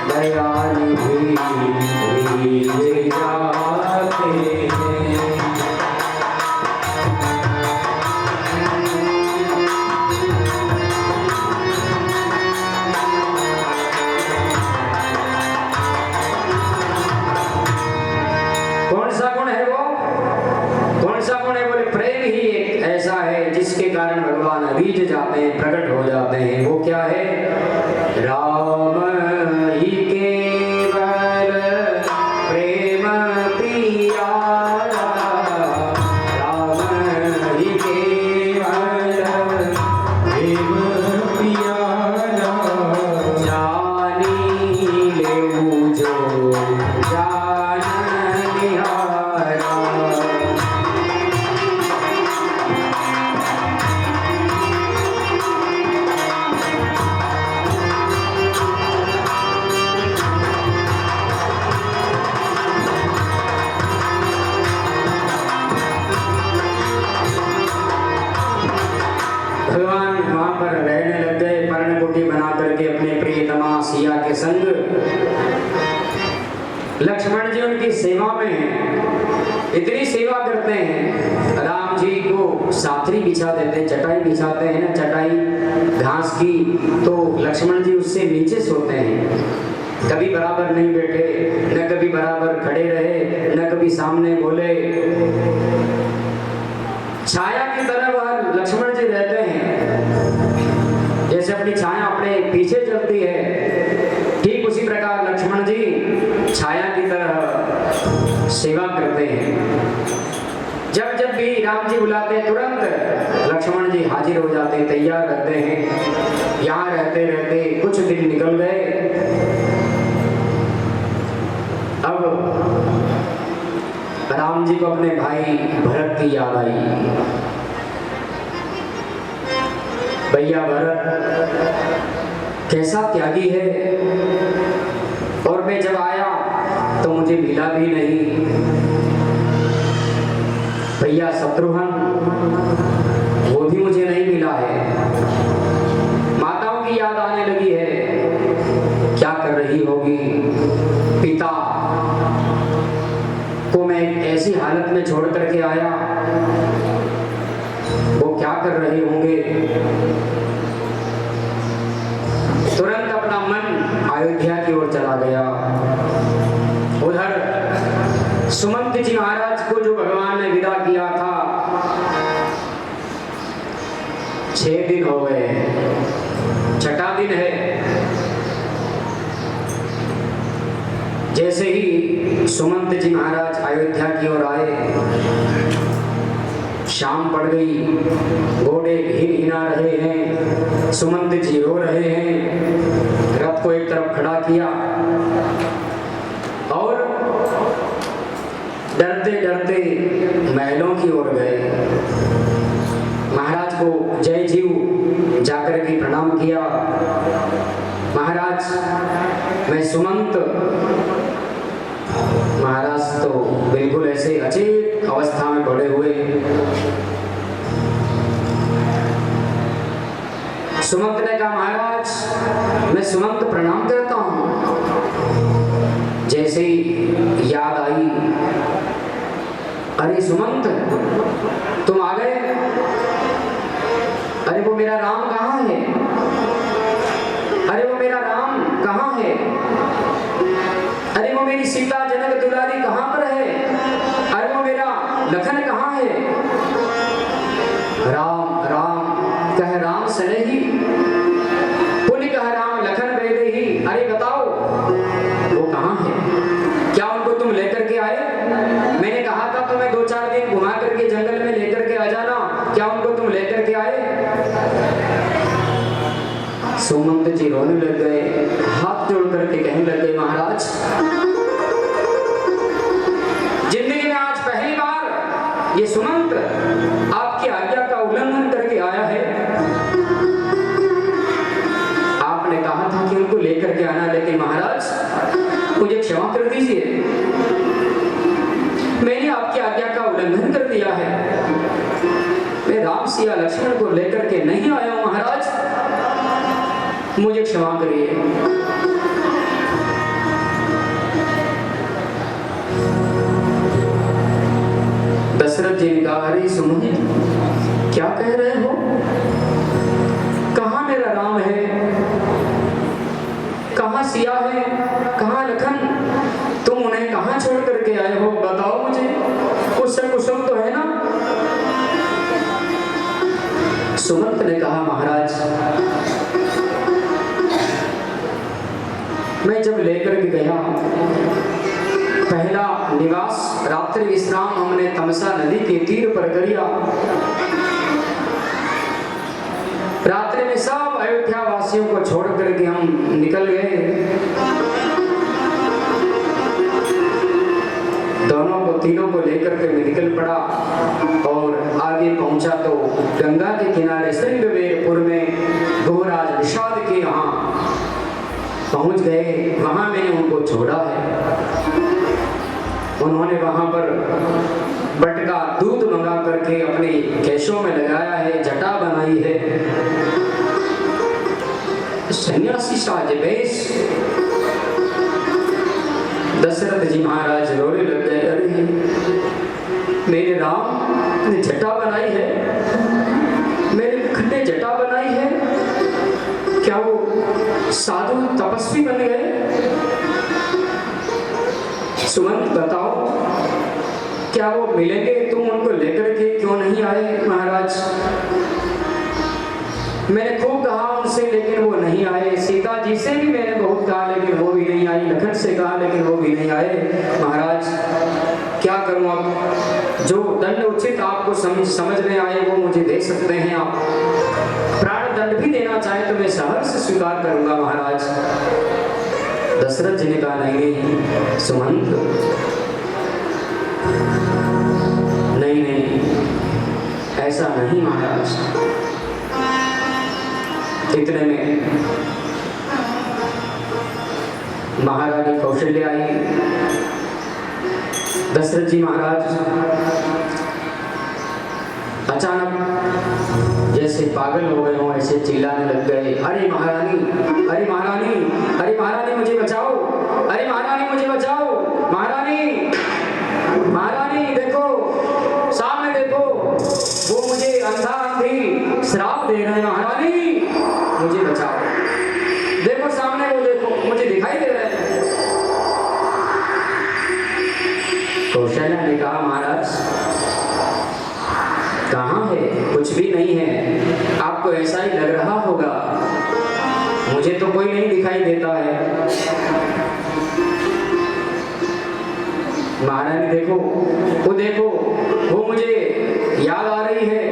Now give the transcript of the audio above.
दयानिधि भीग जाते हैं। कौन सा गुण है वो? कौन सा गुण है? बोले प्रेम ही एक ऐसा है जिसके कारण भगवान रीझ जाते हैं, प्रकट हो जाते हैं। वो क्या है? राम ही केवल प्रेम प्रियारा, राम ही केवल प्रेम प्रियारा, जानी लेऊ जो जान निहारा। भगवान वहां पर रहने लग गए, पर्णकुटी बना करके अपने प्रियतमा सिया के संग। लक्ष्मण जी उनकी सेवा में हैं, इतनी सेवा करते हैं। राम जी को साथरी बिछा देते, चटाई बिछाते हैं ना, चटाई घास की, तो लक्ष्मण जी उससे नीचे सोते हैं। कभी बराबर नहीं बैठे, न कभी बराबर खड़े रहे, न कभी सामने बोले। छाया की तरह वह लक्ष्मण जी रहते हैं। जैसे अपनी छाया अपने पीछे चलती है, ठीक उसी प्रकार लक्ष्मण जी छाया की तरह सेवा करते हैं। जब जब भी राम जी बुलाते तुरंत लक्ष्मण जी हाजिर हो जाते, तैयार रहते हैं। यहाँ रहते रहते कुछ दिन निकल गए। अब राम जी को अपने भाई भरत की याद आई। भैया भरत कैसा त्यागी है, और मैं जब आया तो मुझे मिला भी नहीं। भैया शत्रुघ्न, वो भी मुझे नहीं मिला है। माताओं की याद आने लगी है, क्या कर रही होगी। पिता को मैं ऐसी हालत में छोड़ करके आया, वो क्या कर रहे होंगे। तुरंत अपना मन अयोध्या की ओर चला गया। उधर सुमंत जी महाराज को जो भगवान ने विदा किया था, 6 दिन हो गए, 6ठा दिन है। जैसे ही सुमंत जी महाराज अयोध्या की ओर आए, शाम पड़ गई, घोड़े हिना रहे हैं, सुमंत जी रो रहे हैं। रथ को एक तरफ खड़ा किया और डरते डरते महलों की ओर गए। महाराज को जय जीव जाकर के प्रणाम किया। महाराज, मैं सुमंत। महाराज तो बिल्कुल ऐसे अचेत अवस्था में पड़े हुए। सुमंत ने कहा, महाराज मैं सुमंत प्रणाम करता हूं। जैसे ही याद आई, अरे सुमंत तुम आ गए। अरे वो मेरा राम कहाँ है? अरे वो मेरा राम कहाँ है? अरे वो मेरी सीता जनक दुलारी कहाँ पर है? अरे वो मेरा लखन कहाँ है? राम राम कह राम सने ही, पुण्य कह राम लखन बेदे ही। अरे बताओ वो कहाँ है? क्या उनको तुम लेकर के आए? मैंने कहा था तुम्हें 2-4 दिन घुमा करके जंगल में लेकर के आ जाना, क्या उनको तुम लेकर के आए? सुमंत जी रोने लग गए, हाथ जोड़ करके कहने लगे, महाराज जिंदगी में आज पहली बार ये सुमंत आपकी आज्ञा का उल्लंघन करके आया है। आपने कहा था कि उनको लेकर के आना, लेकिन महाराज मुझे क्षमा कर दीजिए, मैंने आपकी आज्ञा का उल्लंघन कर दिया है। मैं राम सिया लक्ष्मण को लेकर के नहीं आया हूं महाराज। मुझे क्षमा करिए। दशरथ जी ने कहा, अरे सुनो, क्या कह रहे हो? कहाँ मेरा राम है, कहाँ सिया है, कहाँ लखन? तुम उन्हें कहाँ छोड़ करके आए हो? बताओ मुझे, कुशल कुशल तो है ना? सुमंत ने कहा, महाराज मैं जब लेकर के गया, पहला निवास रात्रि विश्राम हमने तमसा नदी के तीर पर किया। रात्रि में सब अयोध्या वासियों को छोड़ करके हम निकल गए। दोनों को, तीनों को लेकर के मैं निकल पड़ा और आगे पहुंचा तो गंगा के किनारे श्रृंगवेरपुर में गोराज निषाद के यहाँ पहुंच गए। वहां मैंने उनको छोड़ा है। उन्होंने वहां पर बटका दूध मंगा करके अपने केशों में लगाया है, जटा बनाई है, सन्यासी साज बेश। दशरथ जी महाराज रोने लग गए, अरे मेरे राम ने जटा बनाई है, मेरे मुख ने जटा बनाई है, क्या वो साधु तपस्वी बन गए? सुमंत बताओ, क्या वो मिलेंगे? तुम उनको लेकर के क्यों नहीं आए महाराज? मैंने खूब कहा उनसे, लेकिन वो नहीं आए। सीता जी से भी मैंने बहुत कहा, लेकिन वो भी नहीं आई। लखन से कहा, लेकिन वो भी नहीं आए। महाराज क्या करूं अब? जो दंड उचित आपको समझ में आए वो मुझे दे सकते हैं। आप प्राण दंड भी देना चाहे तो मैं सहर्ष स्वीकार करूंगा महाराज। दशरथ जी ने कहा, नहीं सुमंत, नहीं, ऐसा नहीं महाराज। इतने में महारानी कौशल्या आई। दशरथ जी महाराज अचानक जैसे पागल हो गए हों, ऐसे चिल्लाने लग गए, अरे महारानी, अरे महारानी, अरे महारानी मुझे बचाओ, अरे महारानी मुझे बचाओ, महारानी, महारानी देखो, सामने देखो, वो मुझे अंधा अंधी श्राप दे रहे हैं, महारानी मुझे बचाओ, देखो सामने वो देखो, मुझे दिखाई दे रहे हैं। कौशल्या ने कहा, महाराज कहाँ है? कुछ भी नहीं है, आपको ऐसा ही लग रहा होगा, मुझे तो कोई नहीं दिखाई देता है। महारानी देखो, वो देखो, वो मुझे याद आ रही है,